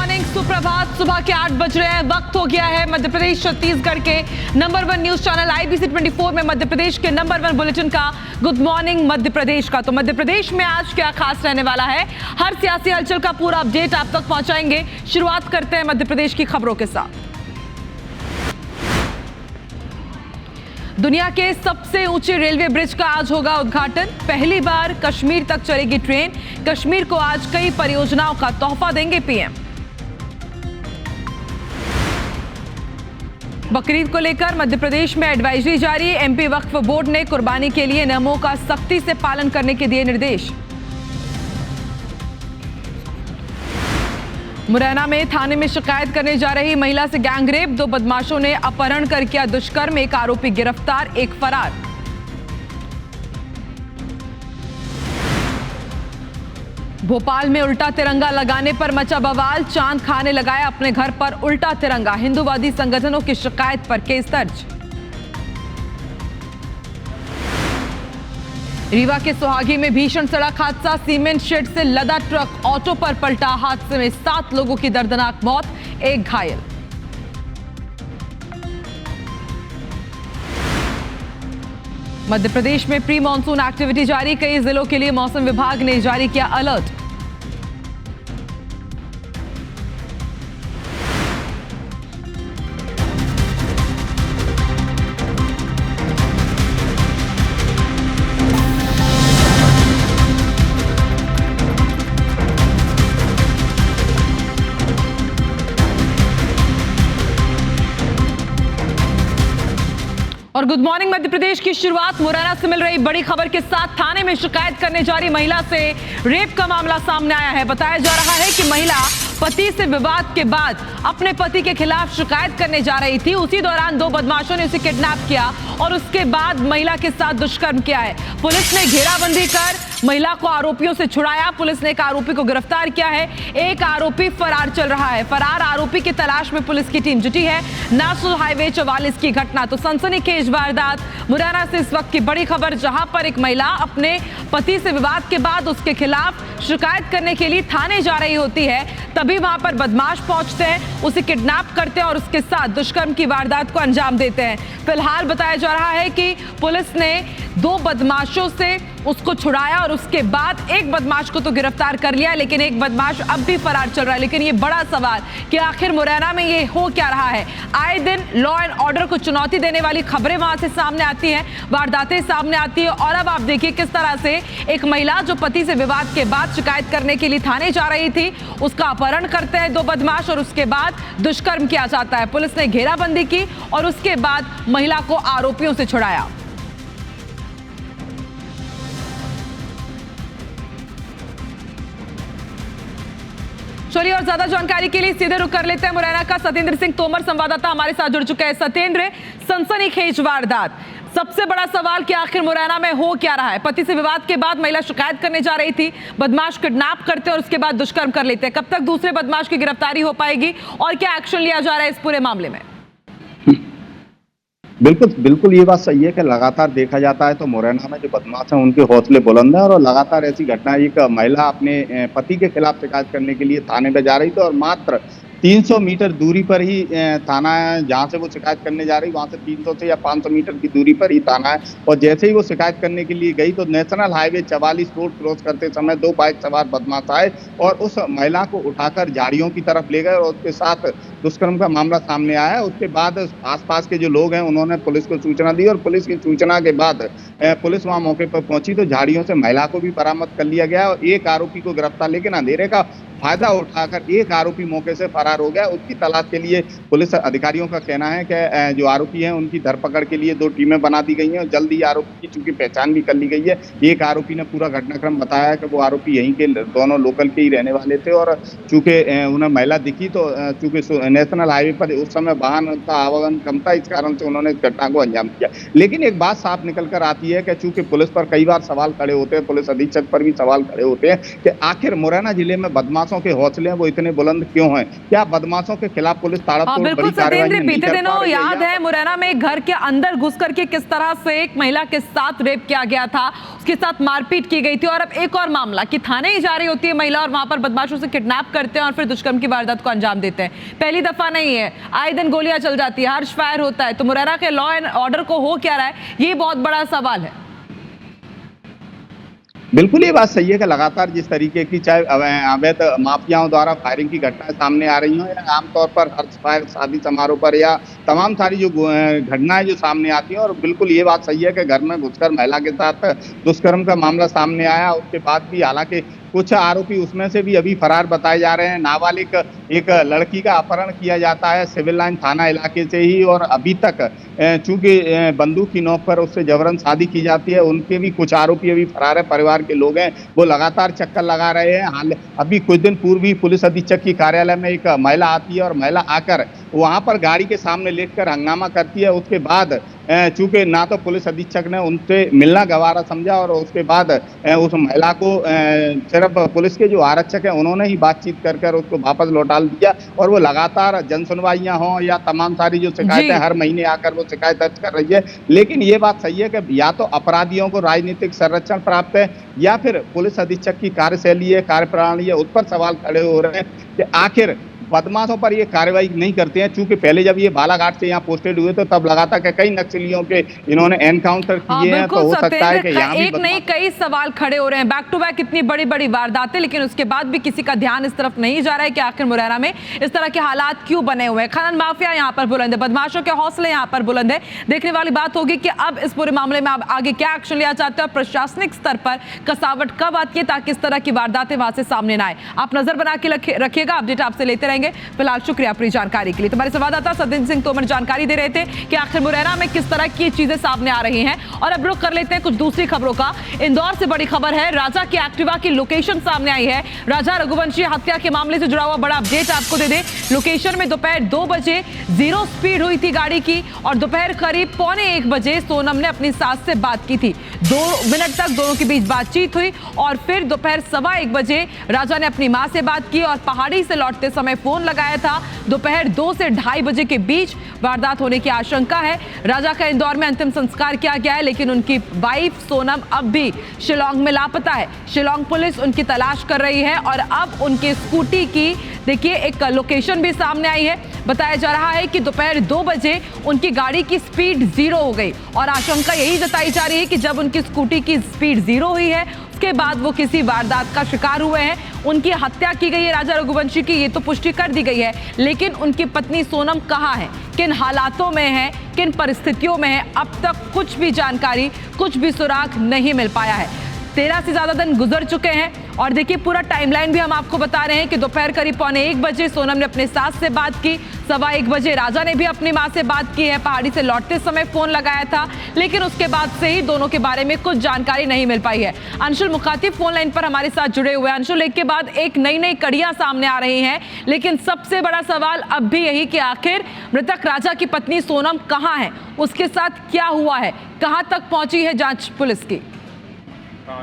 Morning, सुप्रभात। सुबह के 8 बज रहे हैं। वक्त हो गया है मध्य प्रदेश छत्तीसगढ़ के नंबर 1 न्यूज चैनल IBC 24 में मध्य प्रदेश के नंबर 1 बुलेटिन का गुड मॉर्निंग मध्य प्रदेश का। तो मध्य प्रदेश में आज क्या खास रहने वाला है, हर सियासी हलचल का पूरा अपडेट आप तक पहुंचाएंगे। शुरुआत करते हैं मध्य प्रदेश की खबरों के साथ। दुनिया के सबसे ऊंचे रेलवे ब्रिज का आज होगा उद्घाटन। पहली बार कश्मीर तक चलेगी ट्रेन। कश्मीर को आज कई परियोजनाओं का तोहफा देंगे पीएम। बकरीद को लेकर मध्य प्रदेश में एडवाइजरी जारी। MP वक्फ बोर्ड ने कुर्बानी के लिए नियमों का सख्ती से पालन करने के दिए निर्देश। मुरैना में थाने में शिकायत करने जा रही महिला से गैंगरेप। 2 बदमाशों ने अपहरण कर किया दुष्कर्म। 1 आरोपी गिरफ्तार, 1 फरार। भोपाल में उल्टा तिरंगा लगाने पर मचा बवाल। चांद खां ने लगाया अपने घर पर उल्टा तिरंगा। हिंदूवादी संगठनों की शिकायत पर केस दर्ज। रीवा के सोहागी में भीषण सड़क हादसा। सीमेंट शेड से लदा ट्रक ऑटो पर पलटा। हादसे में 7 लोगों की दर्दनाक मौत, 1 घायल। मध्य प्रदेश में प्री मानसून एक्टिविटी जारी। कई जिलों के लिए मौसम विभाग ने जारी किया अलर्ट। और गुड मॉर्निंग मध्य प्रदेश की शुरुआत मुरैना से मिल रही बड़ी खबर के साथ। थाने में शिकायत करने जा रही महिला से रेप का मामला सामने आया है। बताया जा रहा है कि महिला पति से विवाद के बाद अपने पति के खिलाफ शिकायत करने जा रही थी। उसी दौरान 2 बदमाशों ने उसे किडनैप किया और उसके बाद महिला के साथ दुष्कर्म किया है। पुलिस ने घेराबंदी कर महिला को आरोपियों से छुड़ाया। पुलिस ने 1 आरोपी को गिरफ्तार किया है। 1 आरोपी फरार चल रहा है। फरार आरोपी की तलाश में पुलिस की टीम जुटी है। नेशनल हाईवे 44 की घटना। तो सनसनीखेज वारदात मुरैना से इस वक्त की बड़ी खबर, जहां पर एक महिला अपने पति से विवाद के बाद उसके खिलाफ शिकायत करने के लिए थाने जा रही होती है। तभी वहां पर बदमाश पहुंचते हैं, उसे किडनैप करते हैं और उसके साथ दुष्कर्म की वारदात को अंजाम देते हैं। फिलहाल बताया जा रहा है कि पुलिस ने 2 बदमाशों से उसको छुड़ाया और उसके बाद 1 बदमाश को तो गिरफ्तार कर लिया, लेकिन 1 बदमाश अब भी फरार चल रहा है। लेकिन ये बड़ा सवाल कि आखिर मुरैना में ये हो क्या रहा है। आए दिन लॉ एंड ऑर्डर को चुनौती देने वाली खबरें वहां से सामने आती हैं, वारदातें सामने आती है। और अब आप देखिए किस तरह से एक महिला जो पति से विवाद के बाद शिकायत करने के लिए थाने जा रही थी, उसका अपहरण करते हैं 2 बदमाश और उसके बाद दुष्कर्म किया जाता है। पुलिस ने घेराबंदी की और उसके बाद महिला को आरोपियों से छुड़ाया। चलिए और ज्यादा जानकारी के लिए सीधे रुक कर लेते हैं मुरैना का। सत्येंद्र सिंह तोमर संवाददाता हमारे साथ जुड़ चुके हैं। सत्येंद्र, सनसनीखेज वारदात, सबसे बड़ा सवाल कि आखिर मुरैना में हो क्या रहा है। पति से विवाद के बाद महिला शिकायत करने जा रही थी, बदमाश किडनैप करते और उसके बाद दुष्कर्म कर लेते हैं। कब तक दूसरे बदमाश की गिरफ्तारी हो पाएगी और क्या एक्शन लिया जा रहा है इस पूरे मामले में? बिल्कुल ये बात सही है कि लगातार देखा जाता है तो मुरैना में जो बदमाश हैं उनके हौसले बुलंद हैं और लगातार ऐसी घटना। एक महिला अपने पति के खिलाफ शिकायत करने के लिए थाने पे जा रही थी और मात्र 300 मीटर दूरी पर ही थाना है जहाँ से वो शिकायत करने जा रही, वहाँ से 300 से या 500 मीटर की दूरी पर ही थाना है। और जैसे ही वो शिकायत करने के लिए गई तो नेशनल हाईवे 44 रोड क्रॉस करते समय 2 बाइक सवार बदमाश आए और उस महिला को उठाकर झाड़ियों की तरफ ले गए और उसके साथ दुष्कर्म का मामला सामने आया। उसके बाद आसपास के जो लोग हैं उन्होंने पुलिस को सूचना दी और पुलिस की सूचना के बाद पुलिस वहाँ मौके पर पहुंची तो झाड़ियों से महिला को भी बरामद कर लिया गया और 1 आरोपी को गिरफ्तार, लेकिन अंधेरे का फायदा उठाकर 1 आरोपी मौके से फरार हो गया। उसकी तलाश के लिए पुलिस अधिकारियों का कहना है कि जो आरोपी हैं उनकी धरपकड़ के लिए 2 टीमें बना दी गई हैं और जल्द ही आरोपी की चूंकि पहचान भी कर ली गई है। 1 आरोपी ने पूरा घटनाक्रम बताया कि वो आरोपी यहीं के दोनों लोकल के ही रहने वाले थे और चूंकि उन्हें महिला दिखी तो चूंकि नेशनल हाईवे पर उस समय वाहन का आवागमन कम था, इस कारण से उन्होंने इस घटना को अंजाम दिया। लेकिन एक बात साफ निकल कर आती ये है कि चूंकि पुलिस पर कई बार सवाल खड़े होते हैं, पुलिस अधीक्षक पर भी सवाल खड़े होते हैं कि आखिर मुरैना जिले में बदमाशों के हौसले हैं वो इतने बुलंद क्यों हैं? क्या बदमाशों के खिलाफ पुलिस ताबड़तोड़ बिल्कुल बड़ी कार्रवाई सत्येंद्र, नहीं बीते कर पा दिनों रही है? याद है मुरैना में घर के अंदर घुस करके किस तरह से एक महिला के साथ रेप किया गया था, उसके साथ मारपीट की गई थी। और अब एक और मामला कि थाने ही जा रही होती है महिला और वहां पर बदमाशों से किडनैप करते हैं और फिर दुष्कर्म की वारदात को अंजाम देते हैं। पहली दफा नहीं है, आए दिन गोलियां चल जाती है, हर्ष फायर होता है। तो मुरैना के लॉ एंड ऑर्डर को हो क्या रहा है, ये बहुत बड़ा सवाल है। बिल्कुल ये बात सही है कि लगातार जिस तरीके की चाहे अवैध माफियाओं द्वारा फायरिंग की घटनाएं सामने आ रही हों या आमतौर पर हर्ष फायर शादी समारोह पर या तमाम सारी जो घटनाएं जो सामने आती हैं, और बिल्कुल ये बात सही है कि घर में घुसकर महिला के साथ दुष्कर्म का मामला सामने आया। उसके बाद भी हालांकि कुछ आरोपी उसमें से भी अभी फरार बताए जा रहे हैं। नाबालिग एक लड़की का अपहरण किया जाता है सिविल लाइन थाना इलाके से ही, और अभी तक चूंकि बंदूक की नोक पर उससे जबरन शादी की जाती है, उनके भी कुछ आरोपी अभी फरार है। परिवार के लोग हैं वो लगातार चक्कर लगा रहे हैं। हाल अभी कुछ दिन पूर्व ही पुलिस अधीक्षक की कार्यालय में एक महिला आती है और महिला आकर वहां पर गाड़ी के सामने लेटकर हंगामा करती है। उसके बाद चूंकि ना तो पुलिस अधीक्षक ने उनसे मिलना गवारा समझा और उसके बाद उस महिला को सिर्फ पुलिस के जो आरक्षक हैं उन्होंने ही बातचीत कर उसको वापस लौटा दिया। और वो लगातार जनसुनवाइयां हों या तमाम सारी जो शिकायतें हर महीने आकर वो शिकायत दर्ज कर रही है। लेकिन ये बात सही है कि या तो अपराधियों को राजनीतिक संरक्षण प्राप्त है या फिर पुलिस अधीक्षक की कार्यशैली है, कार्यप्रणाली है, उस पर सवाल खड़े हो रहे हैं कि आखिर बदमाशों पर ये कार्रवाई नहीं करते हैं। चूंकि पहले जब ये बालाघाट से यहाँ पोस्टेड हुए तो तब लगातार कि कई नक्सलियों के इन्होंने एनकाउंटर किए हैं, तो हो सकता है कि यहाँ भी एक नहीं कई सवाल खड़े हो रहे हैं, बैक टू बैक इतनी बड़ी बड़ी वारदातें, लेकिन उसके बाद भी किसी का ध्यान इस तरफ नहीं जा रहा है कि आखिर मुरैना में इस तरह के हालात क्यों बने हुए हैं। खनन माफिया यहाँ पर बुलंद है, बदमाशों के हौसले यहाँ पर बुलंद है। देखने वाली बात होगी कि अब इस पूरे मामले में आप आगे क्या एक्शन लिया चाहते हैं और प्रशासनिक स्तर पर कसावट कब आती है ताकि इस तरह की वारदातें वहां से सामने ना आए। आप नजर बना के रखिएगा, अपडेट आपसे लेते रहेंगे। फिलहाल शुक्रिया अपनी जानकारी के लिए। तुम्हारे संवाददाता सत्येंद्र सिंह तोमर जानकारी दे रहे थे कि आखिर मुरैना में किस तरह की चीजें सामने आ रही हैं। और अब रुख कर लेते हैं कुछ दूसरी खबरों का। इंदौर से बड़ी खबर है, राजा की एक्टिवा की लोकेशन सामने आई है। राजा रघुवंशी हत्या के मामले से जुड़ा हुआ बड़ा अपडेट आपको दे दे। लोकेशन में दोपहर 2 बजे 0 स्पीड हुई थी गाड़ी की और दोपहर करीब 12:45 बजे सोनम ने अपनी सास से बात की थी। 2 मिनट तक दोनों के बीच बातचीत हुई और फिर दोपहर 1:15 बजे राजा ने अपनी मां से बात की और पहाड़ी से लौटते समय फोन लगाया था। दोपहर 2 से 2:30 बजे के बीच वारदात होने की आशंका है। राजा का इंदौर में अंतिम संस्कार किया गया है, लेकिन उनकी वाइफ सोनम अब भी शिलांग में लापता है। शिलांग पुलिस उनकी तलाश कर रही है और अब उनकी स्कूटी की देखिए एक लोकेशन भी सामने आई है। बताया जा रहा है कि दोपहर 2 बजे उनकी गाड़ी की स्पीड 0 हो गई और आशंका यही जताई जा रही है कि जब उनकी स्कूटी की स्पीड 0 हुई है उसके बाद वो किसी वारदात का शिकार हुए हैं। उनकी हत्या की गई है राजा रघुवंशी की, ये तो पुष्टि कर दी गई है, लेकिन उनकी पत्नी सोनम कहाँ है, किन हालातों में है, किन परिस्थितियों में है, अब तक कुछ भी जानकारी, कुछ भी सुराग नहीं मिल पाया है। 13 से ज्यादा दिन गुजर चुके हैं और देखिए पूरा टाइमलाइन भी हम आपको बता रहे हैं कि दोपहर करीब 12:45 बजे सोनम ने अपने सास से बात की, 1:15 बजे राजा ने भी अपनी मां से बात की है। पहाड़ी से लौटते समय फोन लगाया था, लेकिन उसके बाद से ही दोनों के बारे में कुछ जानकारी नहीं मिल पाई है। अंशुल मुखातिब फोन लाइन पर हमारे साथ जुड़े हुए हैं। अंशुल, एक के बाद एक नई नई कड़ियां सामने आ रही हैं, लेकिन सबसे बड़ा सवाल अब भी यही कि आखिर मृतक राजा की पत्नी सोनम कहां है, उसके साथ क्या हुआ है, कहां तक पहुंची है जांच पुलिस की?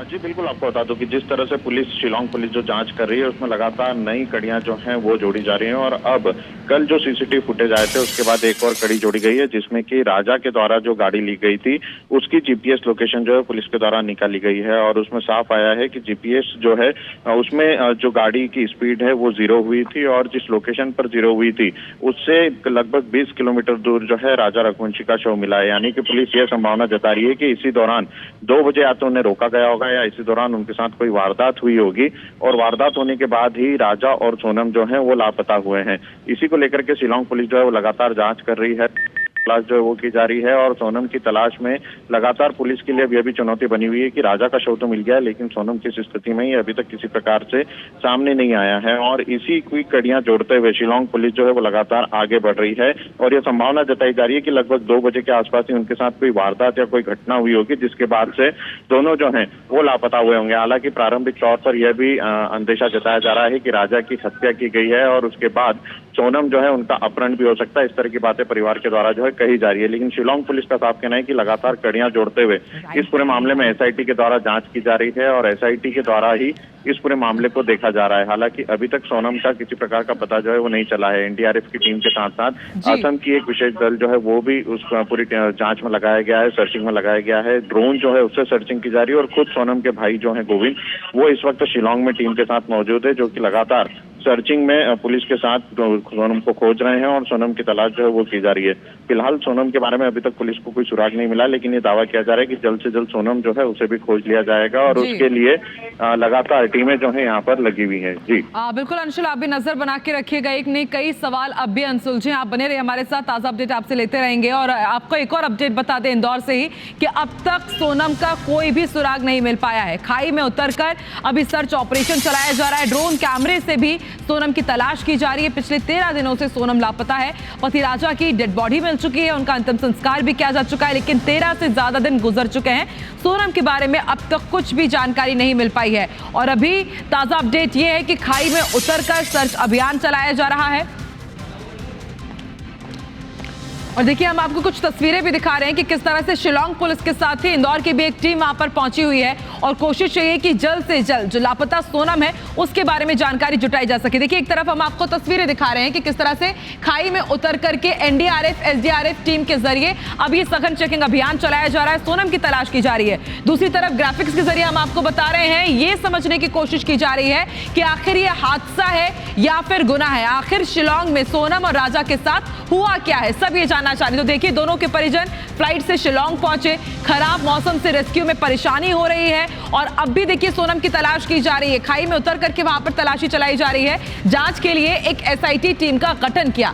जी बिल्कुल, आपको बता दूं कि जिस तरह से शिलांग पुलिस जो जांच कर रही है उसमें लगातार नई कड़ियां जो हैं वो जोड़ी जा रही हैं और अब कल जो सीसीटीवी फुटेज आए थे उसके बाद एक और कड़ी जोड़ी गई है जिसमें कि राजा के द्वारा जो गाड़ी ली गई थी उसकी जीपीएस लोकेशन जो है पुलिस के द्वारा निकाली गई है और उसमें साफ आया है कि जीपीएस जो है उसमें जो गाड़ी की स्पीड है वो 0 हुई थी और जिस लोकेशन पर 0 हुई थी उससे लगभग 20 किलोमीटर दूर जो है राजा रघुवंशी का शव मिला है। यानी कि पुलिस यह संभावना जता रही है कि इसी दौरान 2 बजे या तो उन्हें रोका गया होगा या इसी दौरान उनके साथ कोई वारदात हुई होगी और वारदात होने के बाद ही राजा और सोनम जो हैं वो लापता हुए हैं। इसी को लेकर के शिलांग पुलिस जो है वो लगातार जांच कर रही है, तलाश जो है वो की जा रही है और सोनम की तलाश में लगातार पुलिस के लिए यह भी चुनौती बनी हुई है कि राजा का शव तो मिल गया है लेकिन सोनम किस स्थिति में ही अभी तक किसी प्रकार से सामने नहीं आया है। और इसी की कड़ियां जोड़ते हुए शिलांग पुलिस जो है वो लगातार आगे बढ़ रही है और यह संभावना जताई जा रही है कि लगभग 2 बजे के आसपास ही उनके साथ कोई वारदात या कोई घटना हुई होगी जिसके बाद से दोनों जो है वो लापता हुए होंगे। हालांकि प्रारंभिक तौर पर यह भी अंदेशा जताया जा रहा है कि राजा की हत्या की गई है और उसके बाद सोनम जो है उनका अपहरण भी हो सकता है। इस तरह की बातें परिवार के द्वारा जो है कही जा रही है। लेकिन शिलांग पुलिस का साफ कहना है कि लगातार कड़ियां जोड़ते हुए इस पूरे मामले में एसआईटी के द्वारा जांच की जा रही है और एसआईटी के द्वारा ही इस पूरे मामले को देखा जा रहा है। हालांकि अभी तक सोनम का किसी प्रकार का पता जो है वो नहीं चला है। एनडीआरएफ की टीम के साथ साथ असम की एक विशेष दल जो है वो भी उस पूरी जांच में लगाया गया है, सर्चिंग में लगाया गया है। ड्रोन जो है उससे सर्चिंग की जा रही है और खुद सोनम के भाई जो है गोविंद, वो इस वक्त शिलांग में टीम के साथ मौजूद है, जो कि लगातार सर्चिंग में पुलिस के साथ सोनम को खोज रहे हैं और सोनम की तलाश जो है वो की जा रही है। फिलहाल सोनम के बारे में अभी तक पुलिस को कोई सुराग नहीं मिला, लेकिन ये दावा किया जा रहा है कि जल्द से जल्द सोनम जो है उसे भी खोज लिया जाएगा और उसके लिए लगातार टीमें जो है यहाँ पर लगी हुई है। जी बिल्कुल अंशुल, आप भी नजर बना के रखिएगा, एक नहीं कई सवाल अब भी अनसुलझे। आप बने रहे हमारे साथ, ताजा अपडेट आपसे लेते रहेंगे। और आपको एक और अपडेट बता दें इंदौर से ही कि अब तक सोनम का कोई भी सुराग नहीं मिल पाया है। खाई में उतरकर अभी सर्च ऑपरेशन चलाया जा रहा है। ड्रोन कैमरे से भी सोनम की तलाश की जा रही है। पिछले 13 दिनों से सोनम लापता है। पति राजा की डेड बॉडी मिल चुकी है, उनका अंतिम संस्कार भी किया जा चुका है, लेकिन 13 से ज्यादा दिन गुजर चुके हैं। सोनम के बारे में अब तक कुछ भी जानकारी नहीं मिल पाई है। और अभी ताजा अपडेट यह है कि खाई में उतरकर सर्च अभियान चलाया जा रहा है। और देखिए, हम आपको कुछ तस्वीरें भी दिखा रहे हैं कि किस तरह से शिलांग पुलिस के साथ ही इंदौर की भी एक टीम वहां पर पहुंची हुई है और कोशिश यही है कि जल्द से जल्द जो लापता सोनम है उसके बारे में जानकारी जुटाई जा सके। देखिए, एक तरफ हम आपको तस्वीरें दिखा रहे हैं कि किस तरह से खाई में उतर करके एनडीआरएफ एसडीआरएफ टीम के जरिए अब ये सघन चेकिंग अभियान चलाया जा रहा है, सोनम की तलाश की जा रही है। दूसरी तरफ ग्राफिक्स के जरिए हम आपको बता रहे हैं, ये समझने की कोशिश की जा रही है कि आखिर ये हादसा है या फिर गुनाह है। आखिर शिलांग में सोनम और राजा के साथ हुआ क्या है, सब ये जानना चाह रहे। तो देखिए, दोनों के परिजन फ्लाइट से शिलांग पहुंचे। खराब मौसम से रेस्क्यू में परेशानी हो रही है और अब भी देखिए सोनम की तलाश की जा रही है। खाई में उतर करके वहां पर तलाशी चलाई जा रही है। जांच के लिए एक एसआईटी टीम का गठन किया।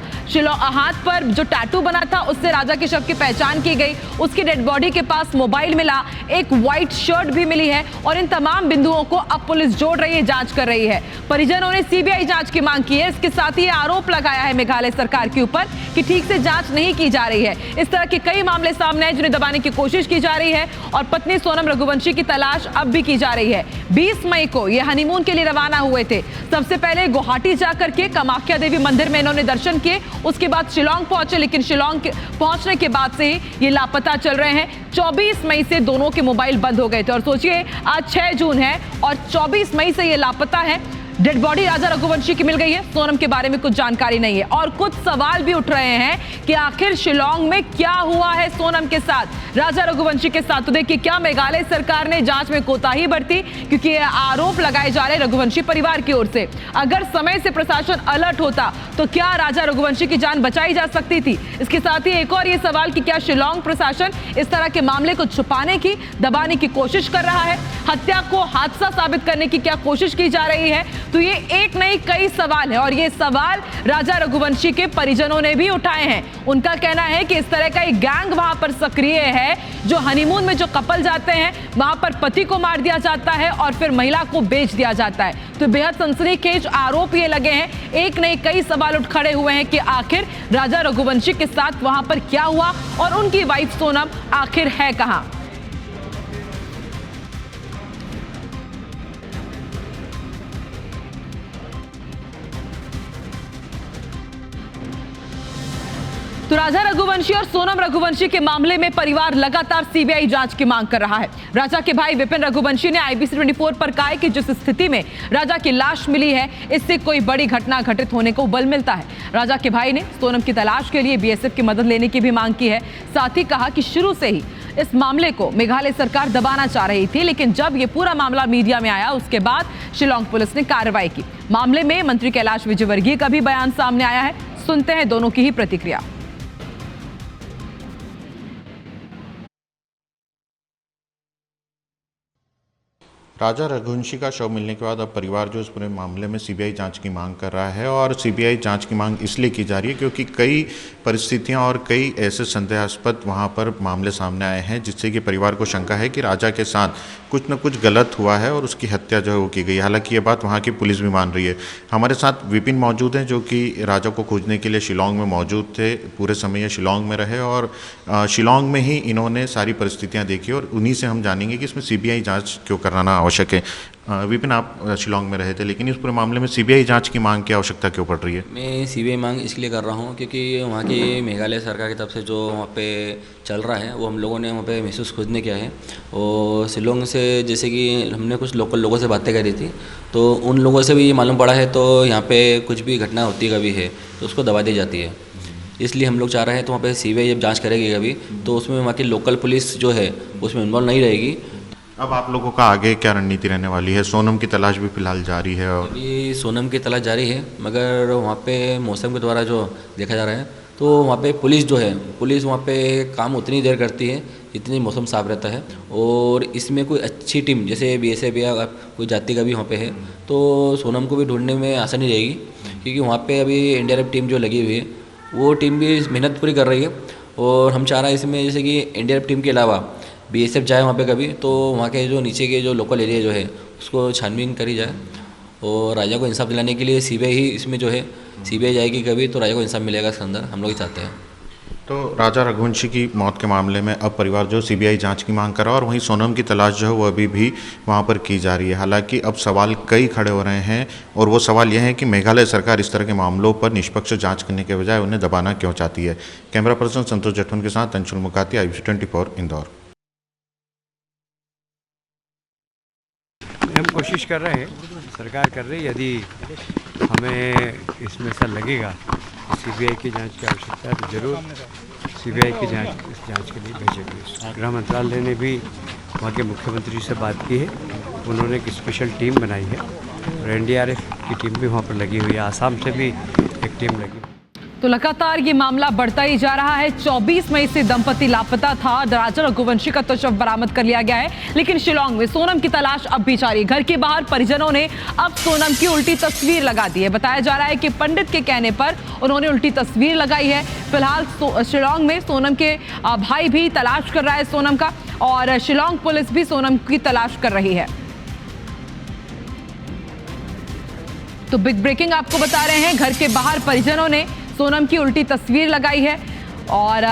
हाथ पर जो टैटू बना था उससे राजा के शव की पहचान की गई। उसकी डेड बॉडी के पास मोबाइल मिला, एक व्हाइट शर्ट भी मिली है और इन तमाम बिंदुओं को अब पुलिस जोड़ रही है, जांच कर रही है। परिजनों ने सीबीआई जांच की मांग की है। इसके साथ ही आरोप लगाया है मेघालय सरकार के ऊपर कि ठीक से जांच नहीं की जा रही है। इस तरह के कई मामले सामने आए जिन्हें दबाने की कोशिश की जा रही है और पत्नी सोनम रघुवंशी की तलाश अब भी की जा रही है। 20 मई को ये हनीमून के लिए रवाना हुए थे। सबसे पहले गुवाहाटी जाकर के कामाख्या देवी मंदिर में इन्होंने दर्शन किए, उसके बाद शिलांग पहुंचे, लेकिन शिलांग पहुंचने के बाद से ही ये लापता चल रहे हैं। 24 मई से दोनों के मोबाइल बंद हो गए थे और सोचिए आज 6 जून है और 24 मई से ये लापता है। डेड बॉडी राजा रघुवंशी की मिल गई है, सोनम के बारे में कुछ जानकारी नहीं है और कुछ सवाल भी उठ रहे हैं कि आखिर शिलांग में क्या हुआ है सोनम के साथ, राजा रघुवंशी के साथ। तो देखिए, क्या मेघालय सरकार ने जांच में कोताही बरती, क्योंकि ये आरोप लगाए जा रहे रघुवंशी परिवार की ओर से। अगर समय से प्रशासन अलर्ट होता तो क्या राजा रघुवंशी की जान बचाई जा सकती थी। इसके साथ ही एक और ये सवाल कि क्या शिलांग प्रशासन इस तरह के मामले को छुपाने की, दबाने की कोशिश कर रहा है, हत्या को हादसा साबित करने की क्या कोशिश की जा रही है। तो ये एक नहीं कई सवाल है और ये सवाल राजा रघुवंशी के परिजनों ने भी उठाए हैं। उनका कहना है कि इस तरह का एक गैंग वहां पर सक्रिय है, जो हनीमून में जो कपल जाते हैं वहां पर पति को मार दिया जाता है और फिर महिला को बेच दिया जाता है। तो बेहद सनसनीखेज आरोप ये लगे हैं, एक नहीं कई सवाल उठ खड़े हुए हैं कि आखिर राजा रघुवंशी के साथ वहां पर क्या हुआ और उनकी वाइफ सोनम आखिर है कहां। तो राजा रघुवंशी और सोनम रघुवंशी के मामले में परिवार लगातार सीबीआई जांच की मांग कर रहा है। राजा के भाई विपिन रघुवंशी ने आईबीसी 24 पर कहा है कि जिस स्थिति में राजा की लाश मिली है, इससे कोई बड़ी घटना घटित होने को बल मिलता है। राजा के भाई ने सोनम की तलाश के लिए बीएसएफ की मदद लेने की भी मांग की है। साथ ही कहा कि शुरू से ही इस मामले को मेघालय सरकार दबाना चाह रही थी, लेकिन जब ये पूरा मामला मीडिया में आया उसके बाद शिलांग पुलिस ने कार्रवाई की। मामले में मंत्री कैलाश विजयवर्गीय का भी बयान सामने आया है। सुनते हैं दोनों की ही प्रतिक्रिया। राजा रघुवंशी का शव मिलने के बाद अब परिवार जो इस पूरे मामले में सीबीआई जांच की मांग कर रहा है और सीबीआई जांच की मांग इसलिए की जा रही है क्योंकि कई परिस्थितियां और कई ऐसे संदेहास्पद वहां पर मामले सामने आए हैं जिससे कि परिवार को शंका है कि राजा के साथ कुछ न कुछ गलत हुआ है और उसकी हत्या जो है वो की गई। हालांकि ये बात वहाँ की पुलिस भी मान रही है। हमारे साथ विपिन मौजूद हैं जो कि राजा को खोजने के लिए शिलांग में मौजूद थे, पूरे समय ये शिलांग में रहे और शिलांग में ही इन्होंने सारी परिस्थितियाँ देखी और उन्हीं से हम जानेंगे कि इसमें सीबीआई जाँच क्यों कराना आवश्यक है। विपिन, आप शिलोंग में रहे थे, लेकिन इस पूरे मामले में सीबीआई जांच की मांग की आवश्यकता क्यों पड़ रही है? मैं सीबीआई मांग इसलिए कर रहा हूँ क्योंकि वहाँ की मेघालय सरकार की तरफ से जो वहाँ पे चल रहा है वो हम लोगों ने वहाँ पे महसूस खुद ने किया है। और शिलोंग से जैसे कि हमने कुछ लोकल लोगों से बातें करी थी, तो उन लोगों से भी ये मालूम पड़ा है तो यहाँ पे कुछ भी घटना होती कभी है तो उसको दबा दी जाती है। इसलिए हम लोग चाह रहे हैं तो वहाँ पे सीबीआई जब जांच करेगी कभी तो उसमें वहाँ की लोकल पुलिस जो है उसमें इन्वॉल्व नहीं रहेगी। अब आप लोगों का आगे क्या रणनीति रहने वाली है? सोनम की तलाश भी फिलहाल जारी है और अभी सोनम की तलाश जारी है, मगर वहाँ पे मौसम के द्वारा जो देखा जा रहा है तो वहाँ पे पुलिस जो है पुलिस वहाँ पे काम उतनी देर करती है जितनी मौसम साफ रहता है। और इसमें कोई अच्छी टीम जैसे बीएसएफ या कोई जाति का भी वहाँ पे है तो सोनम को भी ढूंढने में आसानी रहेगी, क्योंकि वहाँ पे अभी एनडीआरएफ टीम जो लगी हुई है वो टीम भी मेहनत पूरी कर रही है। और हम चाह रहे हैं इसमें जैसे कि एनडीआरएफ टीम के अलावा बीएसएफ जाए वहाँ पे कभी तो वहाँ के जो नीचे के जो लोकल एरिया जो है उसको छानबीन करी जाए। और राजा को इंसाफ दिलाने के लिए सीबीआई ही इसमें जो है सीबीआई जाएगी कभी तो राजा को इंसाफ मिलेगा इसके अंदर, हम लोग ही चाहते हैं। तो राजा रघुवंशी की मौत के मामले में अब परिवार जो सीबीआई जांच की मांग कर रहा है, और वहीं सोनम की तलाश जो है वो अभी भी वहां पर की जा रही है। हालांकि अब सवाल कई खड़े हो रहे हैं, और वो सवाल यह है कि मेघालय सरकार इस तरह के मामलों पर निष्पक्ष जांच करने के बजाय उन्हें दबाना क्यों चाहती है। कैमरा पर्सन संतोष जटवन के साथ अंशुल मुकाती, IBC24 इंदौर। हम कोशिश कर रहे हैं, सरकार कर रही है, यदि हमें इसमें ऐसा लगेगा सीबीआई की जांच की आवश्यकता है तो जरूर सीबीआई की इस जांच के लिए भेजेंगे। गृह मंत्रालय ने भी वहाँ के मुख्यमंत्री से बात की है, उन्होंने एक स्पेशल टीम बनाई है और एनडीआरएफ की टीम भी वहाँ पर लगी हुई है, आसाम से भी एक टीम लगी। तो लगातार ये मामला बढ़ता ही जा रहा है। 24 मई से दंपति लापता था। राजा रघुवंशी का तो शव बरामद कर लिया गया है, लेकिन शिलोंग में सोनम की तलाश अब भी जारी। घर के बाहर परिजनों ने अब सोनम की उल्टी तस्वीर लगा दी है। बताया जा रहा है कि पंडित के कहने पर उन्होंने उल्टी तस्वीर लगाई है। फिलहाल शिलोंग में सोनम के भाई भी तलाश कर रहा है सोनम का, और शिलोंग पुलिस भी सोनम की तलाश कर रही है। तो बिग ब्रेकिंग आपको बता रहे हैं, घर के बाहर परिजनों ने सोनम की उल्टी तस्वीर लगाई है, और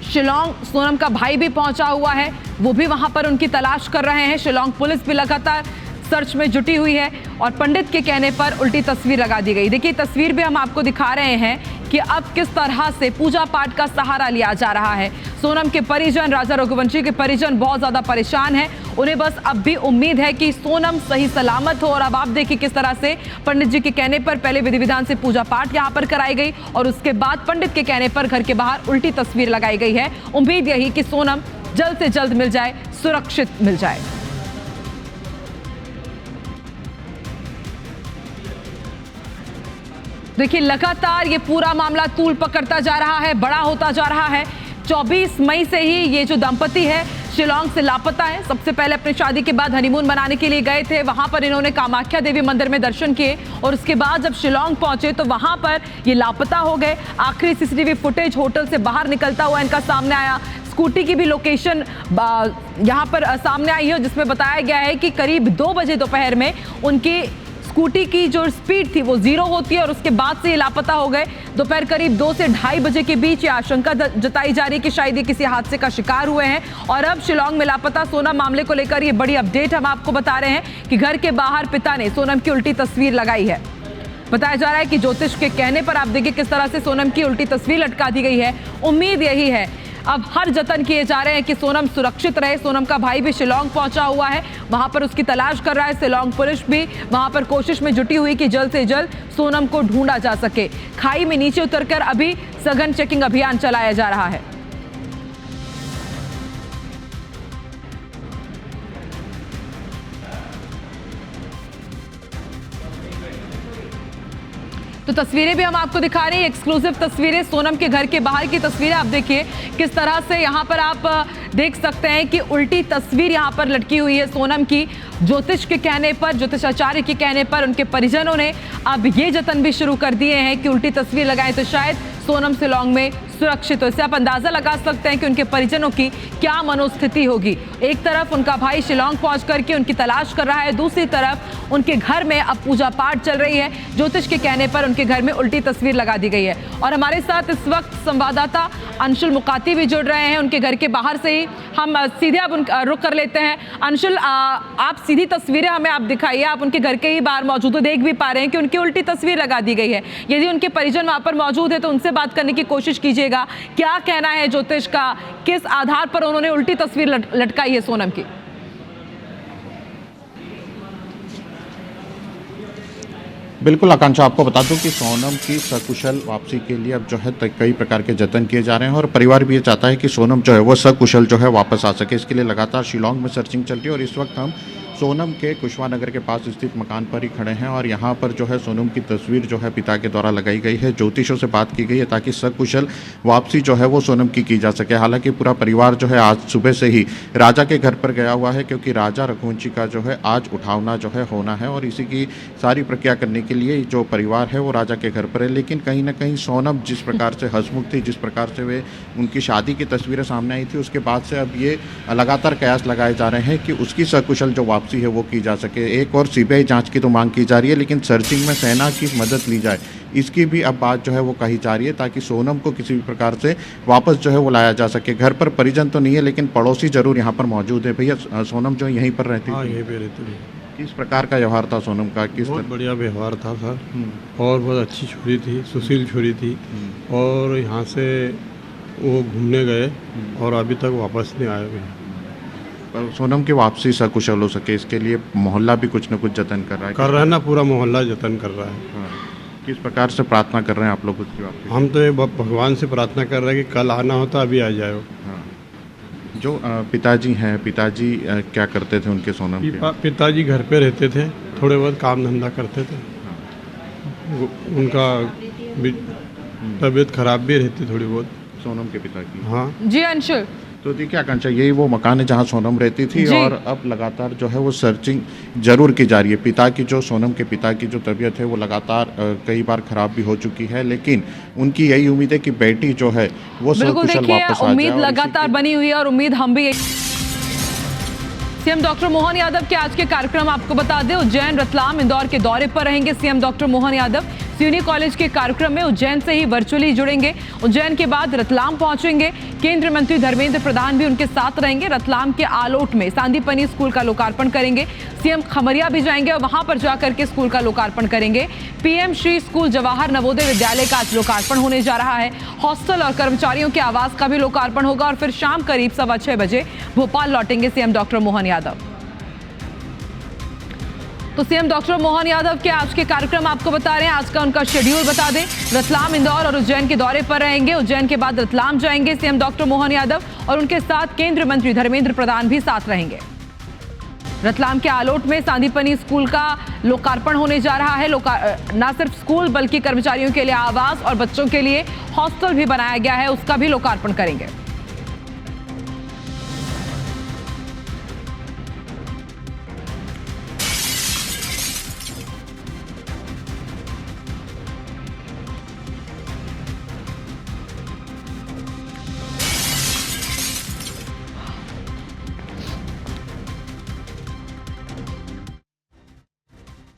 शिलोंग सोनम का भाई भी पहुंचा हुआ है, वो भी वहां पर उनकी तलाश कर रहे हैं। शिलोंग पुलिस भी लगातार सर्च में जुटी हुई है, और पंडित के कहने पर उल्टी तस्वीर लगा दी गई। देखिए तस्वीर भी हम आपको दिखा रहे हैं कि अब किस तरह से पूजा पाठ का सहारा लिया जा रहा है। सोनम के परिजन, राजा रघुवंशी के परिजन बहुत ज्यादा परेशान हैं। उन्हें बस अब भी उम्मीद है कि सोनम सही सलामत हो। और अब आप देखिए किस तरह से पंडित जी के कहने पर पहले विधि विधान से पूजा पाठ यहाँ पर कराई गई, और उसके बाद पंडित के कहने पर घर के बाहर उल्टी तस्वीर लगाई गई है। उम्मीद यही कि सोनम जल्द से जल्द मिल जाए, सुरक्षित मिल जाए। देखिए लगातार ये पूरा मामला तूल पकड़ता जा रहा है, बड़ा होता जा रहा है। 24 मई से ही ये जो दंपति है शिलोंग से लापता है। सबसे पहले अपनी शादी के बाद हनीमून मनाने के लिए गए थे, वहां पर इन्होंने कामाख्या देवी मंदिर में दर्शन किए, और उसके बाद जब शिलोंग पहुंचे तो वहां पर ये लापता हो गए। आखिरी सीसीटीवी फुटेज होटल से बाहर निकलता हुआ इनका सामने आया। स्कूटी की भी लोकेशन यहां पर सामने आई है, जिसमें बताया गया है कि करीब 2 बजे दोपहर में उनकी स्कूटी की जो स्पीड थी वो 0 होती है, और उसके बाद से ये लापता हो गए। दोपहर करीब 2 से 2:30 बजे के बीच ये आशंका जताई जा रही है कि शायद ये किसी हादसे का शिकार हुए हैं। और अब शिलोंग में लापता सोनम मामले को लेकर ये बड़ी अपडेट हम आपको बता रहे हैं कि घर के बाहर पिता ने सोनम की उल्टी तस्वीर लगाई है। बताया जा रहा है कि ज्योतिष के कहने पर आप देखिए किस तरह से सोनम की उल्टी तस्वीर लटका दी गई है। उम्मीद यही है, अब हर जतन किए जा रहे हैं कि सोनम सुरक्षित रहे। सोनम का भाई भी शिलोंग पहुंचा हुआ है, वहां पर उसकी तलाश कर रहा है। शिलोंग पुलिस भी वहां पर कोशिश में जुटी हुई कि जल्द से जल्द सोनम को ढूंढा जा सके। खाई में नीचे उतरकर अभी सघन चेकिंग अभियान चलाया जा रहा है। तो तस्वीरें भी हम आपको दिखा रहे हैं, एक्सक्लूसिव तस्वीरें सोनम के घर के बाहर की तस्वीरें। आप देखिए किस तरह से यहाँ पर आप देख सकते हैं कि उल्टी तस्वीर यहाँ पर लटकी हुई है सोनम की। ज्योतिष के कहने पर, ज्योतिषाचार्य के कहने पर उनके परिजनों ने अब ये जतन भी शुरू कर दिए हैं कि उल्टी तस्वीर लगाएं तो शायद सोनम शिलोंग में सुरक्षित हो। इससे आप अंदाजा लगा सकते हैं कि उनके परिजनों की क्या मनोस्थिति होगी। एक तरफ उनका भाई शिलांग पहुंच करके उनकी तलाश कर रहा है, दूसरी तरफ उनके घर में अब पूजा पाठ चल रही है। ज्योतिष के कहने पर उनके घर में उल्टी तस्वीर लगा दी गई है। और हमारे साथ इस वक्त संवाददाता अंशुल मुकाती भी जुड़ रहे हैं उनके घर के बाहर से ही। हम सीधे अब रुक कर लेते हैं। अंशुल, आप सीधी तस्वीरें हमें आप दिखाइए। आप उनके घर के ही बाहर मौजूद हो, देख भी पा रहे हैं कि उनकी उल्टी तस्वीर लगा दी गई है। यदि उनके परिजन वहां पर मौजूद है तो उनसे बात करने की कोशिश कीजिएगा। क्या कहना है ज्योतिष का, किस आधार पर उन्होंने उल्टी तस्वीर लटकाई है सोनम की? बिल्कुल आकांक्षा, आपको बता दूं कि सोनम की सकुशल वापसी के लिए अब जो है कई प्रकार के जतन किए जा रहे हैं और परिवार भी ये चाहता है कि सोनम जो है वो सकुशल जो है वापस आ सके। इसके लिए लगातार शिलांग में सर्चिंग चल रही है और इस वक्त हम सोनम के कुशवा नगर के पास स्थित मकान पर ही खड़े हैं और यहाँ पर जो है सोनम की तस्वीर जो है पिता के द्वारा लगाई गई है। ज्योतिषों से बात की गई है ताकि सकुशल वापसी जो है वो सोनम की जा सके। हालांकि पूरा परिवार जो है आज सुबह से ही राजा के घर पर गया हुआ है क्योंकि राजा रघुवंशी का जो है आज उठावना जो है होना है और इसी की सारी प्रक्रिया करने के लिए जो परिवार है वो राजा के घर पर है। लेकिन कहीं ना कहीं सोनम जिस प्रकार से हंसमुख थी, जिस प्रकार से वे उनकी शादी की तस्वीरें सामने आई थी, उसके बाद से अब ये लगातार कयास लगाए जा रहे हैं कि उसकी सकुशल जो वापसी है वो की जा सके। एक और सीबीआई जांच की तो मांग की जा रही है, लेकिन सर्चिंग में सेना की मदद ली जाए इसकी भी अब बात जो है वो कही जा रही है ताकि सोनम को किसी भी प्रकार से वापस जो है वो लाया जा सके। घर पर परिजन तो नहीं है लेकिन पड़ोसी जरूर यहाँ पर मौजूद है। भैया, सोनम जो यहीं पर रहती हाँ, थी, यहीं पे रहती थी। किस प्रकार का व्यवहार था सोनम का? किस बहुत बढ़िया व्यवहार था सर, और बहुत अच्छी छोरी थी, सुशील छोरी थी। और यहाँ से वो घूमने गए और अभी तक वापस नहीं आए हुए। सोनम की वापसी सकुशल हो सके इसके लिए मोहल्ला भी कुछ न कुछ जतन कर रहा है ना, पूरा मोहल्ला जतन कर रहा है। हाँ। किस प्रकार से प्रार्थना कर रहे हैं आप लोग उसकी वापसी? हम तो ये भगवान से प्रार्थना कर रहे हैं कि कल आना होता अभी आ जाए। हाँ। जो पिताजी हैं, पिताजी क्या करते थे उनके सोनम के? पिताजी घर पे रहते थे, थोड़े बहुत काम धंधा करते थे। उनका तबीयत खराब भी रहती थोड़ी बहुत, सोनम के पिता की। हाँ जी अंशुल, तो देखिए आकांक्षा, यही वो मकान है जहां सोनम रहती थी जी। और अब लगातार जो है वो सर्चिंग जरूर की जा रही है। पिता की जो सोनम के पिता की जो तबीयत है वो लगातार कई बार खराब भी हो चुकी है, लेकिन उनकी यही उम्मीद है कि बेटी जो है वो बिल्कुल सकुशल देखिए, वापस आ जाए। उम्मीद लगातार बनी हुई है और उम्मीद हम भी। सीएम डॉक्टर मोहन यादव के आज के कार्यक्रम आपको बता दें, उज्जैन, रतलाम, इंदौर के दौरे पर रहेंगे सीएम डॉक्टर मोहन यादव। सीयूनी कॉलेज के कार्यक्रम में उज्जैन से ही वर्चुअली जुड़ेंगे। उज्जैन के बाद रतलाम पहुंचेंगे। केंद्रीय मंत्री धर्मेंद्र प्रधान भी उनके साथ रहेंगे। रतलाम के आलोट में सांदीपनी स्कूल का लोकार्पण करेंगे। सीएम खमरिया भी जाएंगे और वहां पर जाकर के स्कूल का लोकार्पण करेंगे। पीएम श्री स्कूल जवाहर नवोदय विद्यालय का आज लोकार्पण होने जा रहा है। हॉस्टल और कर्मचारियों के आवास का भी लोकार्पण होगा और फिर शाम करीब 6:15 बजे भोपाल लौटेंगे सीएम डॉक्टर मोहन यादव। तो सीएम डॉक्टर मोहन यादव के आज के कार्यक्रम आपको बता रहे हैं। आज का उनका शेड्यूल बता दें, रतलाम, इंदौर और उज्जैन के दौरे पर रहेंगे। उज्जैन के बाद रतलाम जाएंगे सीएम डॉक्टर मोहन यादव और उनके साथ केंद्रीय मंत्री धर्मेंद्र प्रधान भी साथ रहेंगे। रतलाम के आलोट में सांदीपनी स्कूल का लोकार्पण होने जा रहा है। न सिर्फ स्कूल बल्कि कर्मचारियों के लिए आवास और बच्चों के लिए हॉस्टल भी बनाया गया है, उसका भी लोकार्पण करेंगे।